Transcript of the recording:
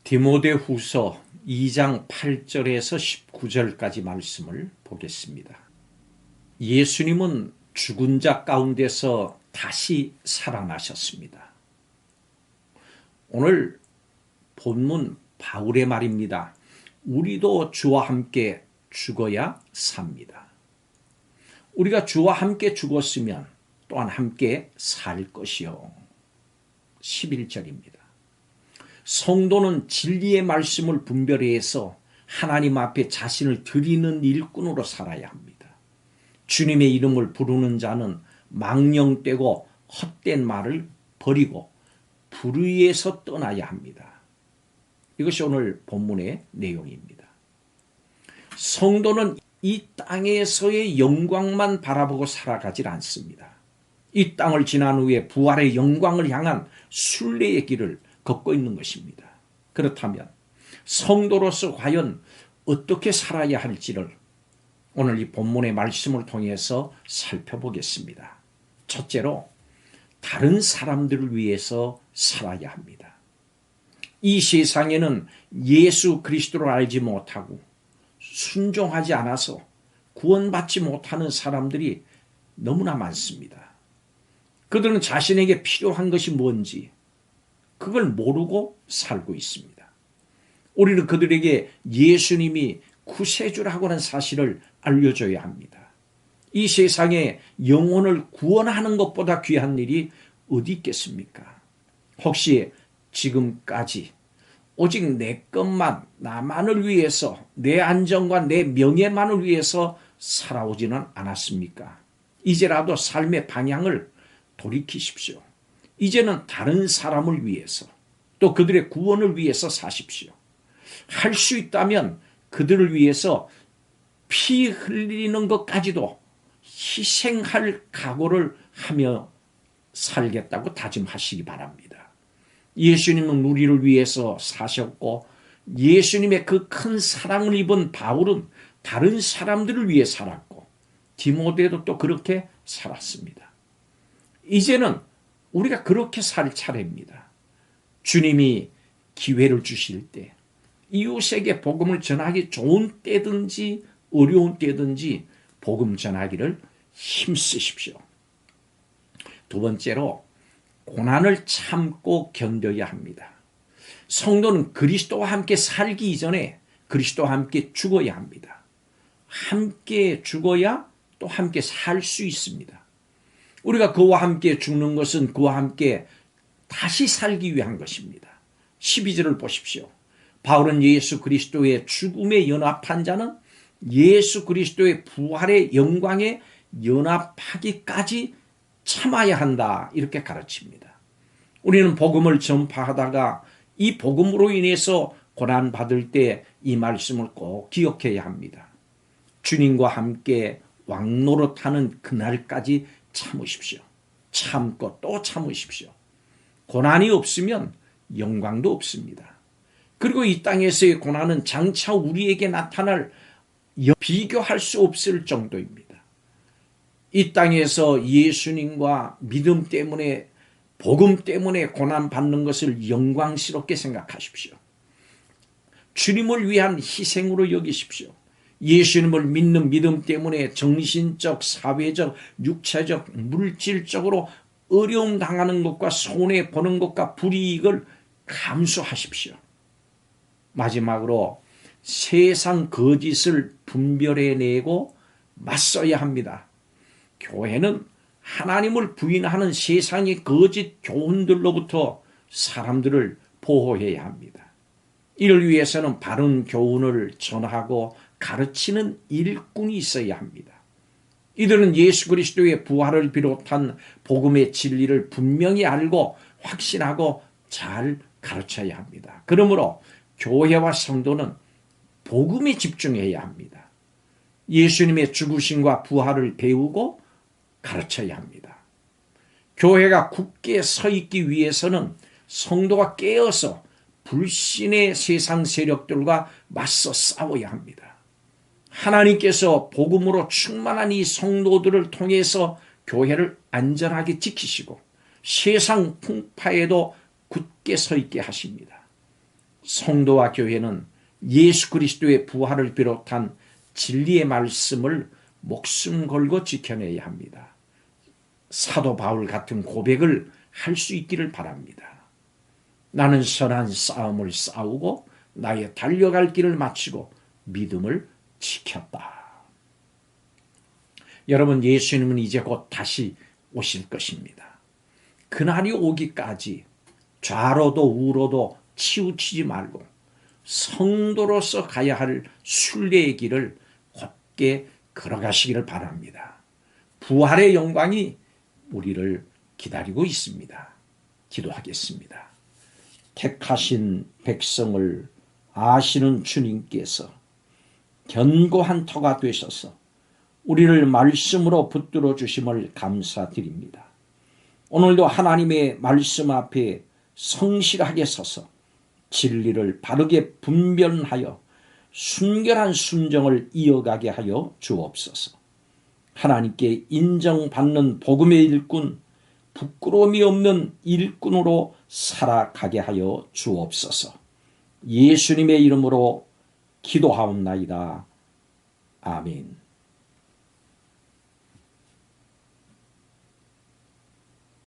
디모데후서 2장 8절에서 19절까지 말씀을 보겠습니다. 예수님은 죽은 자 가운데서 다시 살아나셨습니다. 오늘 본문 바울의 말입니다. 우리도 주와 함께 죽어야 삽니다. 우리가 주와 함께 죽었으면 또한 함께 살 것이요. 11절입니다. 성도는 진리의 말씀을 분별해서 하나님 앞에 자신을 드리는 일꾼으로 살아야 합니다. 주님의 이름을 부르는 자는 망령되고 헛된 말을 버리고 불의에서 떠나야 합니다. 이것이 오늘 본문의 내용입니다. 성도는 이 땅에서의 영광만 바라보고 살아가질 않습니다. 이 땅을 지난 후에 부활의 영광을 향한 순례의 길을 걷고 있는 것입니다. 그렇다면 성도로서 과연 어떻게 살아야 할지를 오늘 이 본문의 말씀을 통해서 살펴보겠습니다. 첫째로 다른 사람들을 위해서 살아야 합니다. 이 세상에는 예수 그리스도를 알지 못하고 순종하지 않아서 구원받지 못하는 사람들이 너무나 많습니다. 그들은 자신에게 필요한 것이 뭔지 그걸 모르고 살고 있습니다. 우리는 그들에게 예수님이 구세주라고 하는 사실을 알려줘야 합니다. 이 세상에 영혼을 구원하는 것보다 귀한 일이 어디 있겠습니까? 혹시 지금까지 오직 내 것만, 나만을 위해서, 내 안정과 내 명예만을 위해서 살아오지는 않았습니까? 이제라도 삶의 방향을 돌이키십시오. 이제는 다른 사람을 위해서 또 그들의 구원을 위해서 사십시오. 할 수 있다면 그들을 위해서 피 흘리는 것까지도 희생할 각오를 하며 살겠다고 다짐하시기 바랍니다. 예수님은 우리를 위해서 사셨고 예수님의 그 큰 사랑을 입은 바울은 다른 사람들을 위해 살았고 디모데도 또 그렇게 살았습니다. 이제는 우리가 그렇게 살 차례입니다. 주님이 기회를 주실 때 이웃에게 복음을 전하기 좋은 때든지 어려운 때든지 복음 전하기를 힘쓰십시오. 두 번째로 고난을 참고 견뎌야 합니다. 성도는 그리스도와 함께 살기 이전에 그리스도와 함께 죽어야 합니다. 함께 죽어야 또 함께 살 수 있습니다. 우리가 그와 함께 죽는 것은 그와 함께 다시 살기 위한 것입니다. 12절을 보십시오. 바울은 예수 그리스도의 죽음에 연합한 자는 예수 그리스도의 부활의 영광에 연합하기까지 참아야 한다 이렇게 가르칩니다. 우리는 복음을 전파하다가 이 복음으로 인해서 고난받을 때 이 말씀을 꼭 기억해야 합니다. 주님과 함께 왕노릇하는 그날까지 참으십시오. 참고 또 참으십시오. 고난이 없으면 영광도 없습니다. 그리고 이 땅에서의 고난은 장차 우리에게 나타날 비교할 수 없을 정도입니다. 이 땅에서 예수님과 믿음 때문에 복음 때문에 고난받는 것을 영광스럽게 생각하십시오. 주님을 위한 희생으로 여기십시오. 예수님을 믿는 믿음 때문에 정신적, 사회적, 육체적, 물질적으로 어려움 당하는 것과 손해보는 것과 불이익을 감수하십시오. 마지막으로 세상 거짓을 분별해내고 맞서야 합니다. 교회는 하나님을 부인하는 세상의 거짓 교훈들로부터 사람들을 보호해야 합니다. 이를 위해서는 바른 교훈을 전하고 가르치는 일꾼이 있어야 합니다. 이들은 예수 그리스도의 부활을 비롯한 복음의 진리를 분명히 알고 확신하고 잘 가르쳐야 합니다. 그러므로 교회와 성도는 복음에 집중해야 합니다. 예수님의 죽으심과 부활을 배우고 가르쳐야 합니다. 교회가 굳게 서 있기 위해서는 성도가 깨어서 불신의 세상 세력들과 맞서 싸워야 합니다. 하나님께서 복음으로 충만한 이 성도들을 통해서 교회를 안전하게 지키시고 세상 풍파에도 굳게 서 있게 하십니다. 성도와 교회는 예수 그리스도의 부활을 비롯한 진리의 말씀을 목숨 걸고 지켜내야 합니다. 사도 바울 같은 고백을 할 수 있기를 바랍니다. 나는 선한 싸움을 싸우고 나의 달려갈 길을 마치고 믿음을 지켰다. 여러분, 예수님은 이제 곧 다시 오실 것입니다. 그날이 오기까지 좌로도 우로도 치우치지 말고 성도로서 가야 할 순례의 길을 곧게 걸어가시기를 바랍니다. 부활의 영광이 우리를 기다리고 있습니다. 기도하겠습니다. 택하신 백성을 아시는 주님께서 견고한 터가 되셔서 우리를 말씀으로 붙들어 주심을 감사드립니다. 오늘도 하나님의 말씀 앞에 성실하게 서서 진리를 바르게 분별하여 순결한 순정을 이어가게 하여 주옵소서. 하나님께 인정받는 복음의 일꾼, 부끄러움이 없는 일꾼으로 살아가게 하여 주옵소서. 예수님의 이름으로 기도하옵나이다. 아멘.